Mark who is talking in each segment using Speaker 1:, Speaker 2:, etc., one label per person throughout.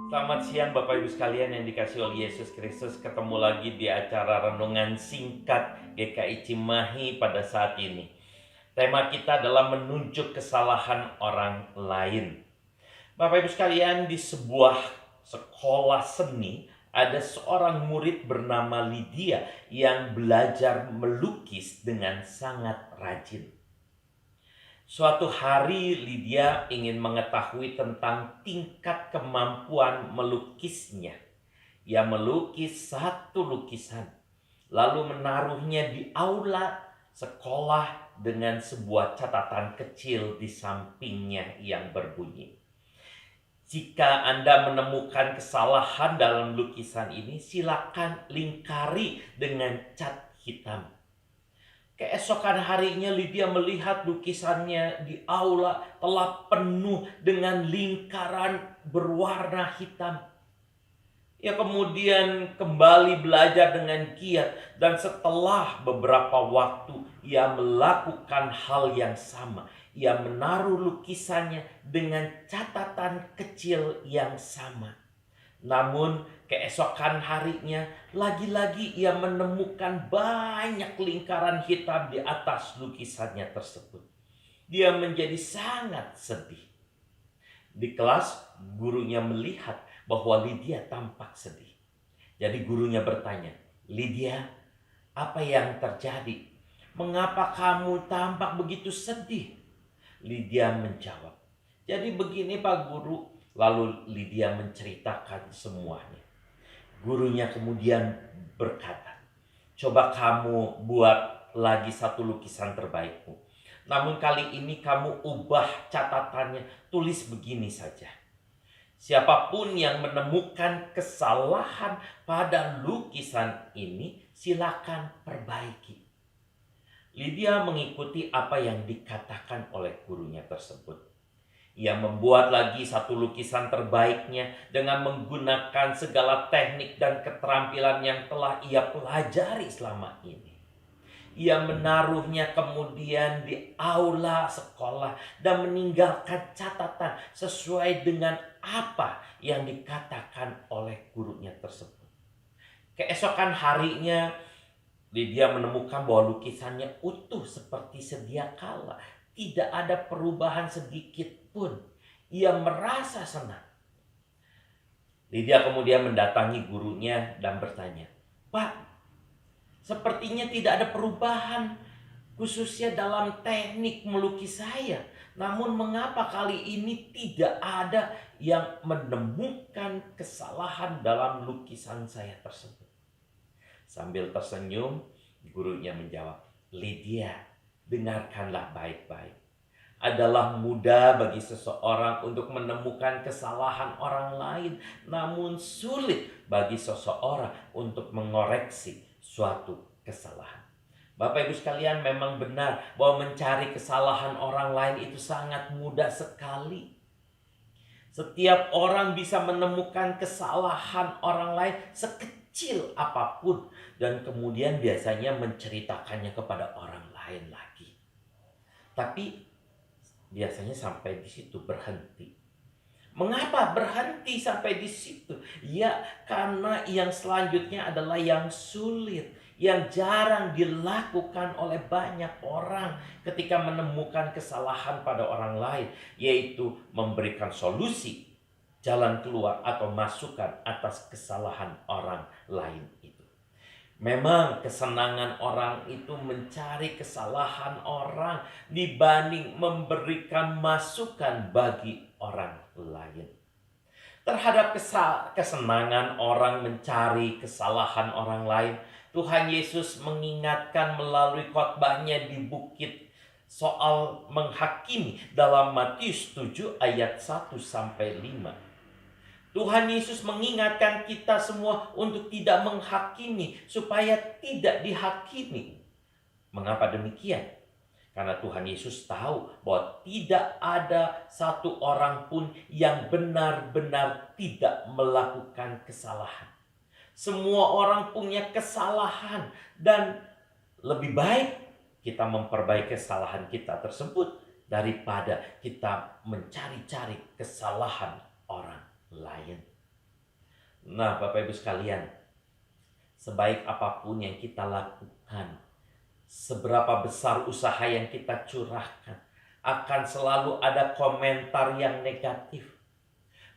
Speaker 1: Selamat siang Bapak Ibu sekalian yang dikasihi oleh Yesus Kristus. Ketemu lagi di acara renungan singkat GKI Cimahi pada saat ini. Tema kita adalah menunjuk kesalahan orang lain. Bapak Ibu sekalian, di sebuah sekolah seni ada seorang murid bernama Lydia yang belajar melukis dengan sangat rajin. Suatu hari Lydia ingin mengetahui tentang tingkat kemampuan melukisnya. Ia melukis satu lukisan, lalu menaruhnya di aula sekolah dengan sebuah catatan kecil di sampingnya yang berbunyi, "Jika Anda menemukan kesalahan dalam lukisan ini, silakan lingkari dengan cat hitam." Keesokan harinya Lydia melihat lukisannya di aula telah penuh dengan lingkaran berwarna hitam. Ia kemudian kembali belajar dengan giat, dan setelah beberapa waktu ia melakukan hal yang sama. Ia menaruh lukisannya dengan catatan kecil yang sama. Namun keesokan harinya lagi-lagi ia menemukan banyak lingkaran hitam di atas lukisannya tersebut. Dia menjadi sangat sedih. Di kelas, gurunya melihat bahwa Lydia tampak sedih. Jadi gurunya bertanya, "Lydia, apa yang terjadi? Mengapa kamu tampak begitu sedih?" Lydia menjawab, "Jadi begini Pak Guru." Lalu Lydia menceritakan semuanya. Gurunya kemudian berkata, "Coba kamu buat lagi satu lukisan terbaikmu. Namun kali ini kamu ubah catatannya, tulis begini saja: Siapapun yang menemukan kesalahan pada lukisan ini, silakan perbaiki." Lydia mengikuti apa yang dikatakan oleh gurunya tersebut. Ia membuat lagi satu lukisan terbaiknya dengan menggunakan segala teknik dan keterampilan yang telah ia pelajari selama ini. Ia menaruhnya kemudian di aula sekolah dan meninggalkan catatan sesuai dengan apa yang dikatakan oleh gurunya tersebut. Keesokan harinya, Lydia menemukan bahwa lukisannya utuh seperti sedia kala. Tidak ada perubahan sedikit pun. Ia merasa senang. Lydia kemudian mendatangi gurunya dan bertanya, "Pak, sepertinya tidak ada perubahan, khususnya dalam teknik melukis saya. Namun mengapa kali ini tidak ada yang menemukan kesalahan dalam lukisan saya tersebut?" Sambil tersenyum, gurunya menjawab, "Lydia, dengarkanlah baik-baik. Adalah mudah bagi seseorang untuk menemukan kesalahan orang lain, namun sulit bagi seseorang untuk mengoreksi suatu kesalahan." Bapak Ibu sekalian, memang benar bahwa mencari kesalahan orang lain itu sangat mudah sekali. Setiap orang bisa menemukan kesalahan orang lain sekecil apapun, dan kemudian biasanya menceritakannya kepada orang lain lagi. Tapi biasanya sampai di situ berhenti. Mengapa berhenti sampai di situ? Ya, karena yang selanjutnya adalah yang sulit, yang jarang dilakukan oleh banyak orang ketika menemukan kesalahan pada orang lain, yaitu memberikan solusi, jalan keluar atau masukan atas kesalahan orang lain itu. Memang kesenangan orang itu mencari kesalahan orang dibanding memberikan masukan bagi orang lain. Terhadap kesenangan orang mencari kesalahan orang lain, Tuhan Yesus mengingatkan melalui khotbahnya di bukit soal menghakimi dalam Matius 7 ayat 1 sampai 5. Tuhan Yesus mengingatkan kita semua untuk tidak menghakimi supaya tidak dihakimi. Mengapa demikian? Karena Tuhan Yesus tahu bahwa tidak ada satu orang pun yang benar-benar tidak melakukan kesalahan. Semua orang punya kesalahan, dan lebih baik kita memperbaiki kesalahan kita tersebut daripada kita mencari-cari kesalahan orang lain. Nah, Bapak Ibu sekalian, sebaik apapun yang kita lakukan, seberapa besar usaha yang kita curahkan, akan selalu ada komentar yang negatif.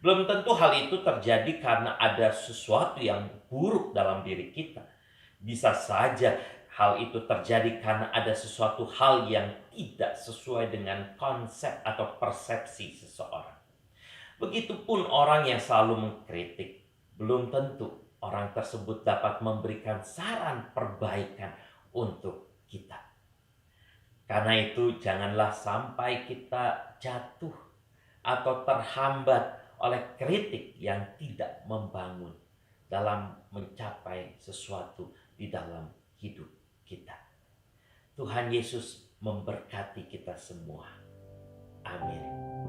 Speaker 1: Belum tentu hal itu terjadi karena ada sesuatu yang buruk dalam diri kita. Bisa saja hal itu terjadi karena ada sesuatu hal yang tidak sesuai dengan konsep atau persepsi seseorang. Begitupun orang yang selalu mengkritik, belum tentu orang tersebut dapat memberikan saran perbaikan untuk kita. Karena itu janganlah sampai kita jatuh atau terhambat oleh kritik yang tidak membangun dalam mencapai sesuatu di dalam hidup kita. Tuhan Yesus memberkati kita semua. Amin.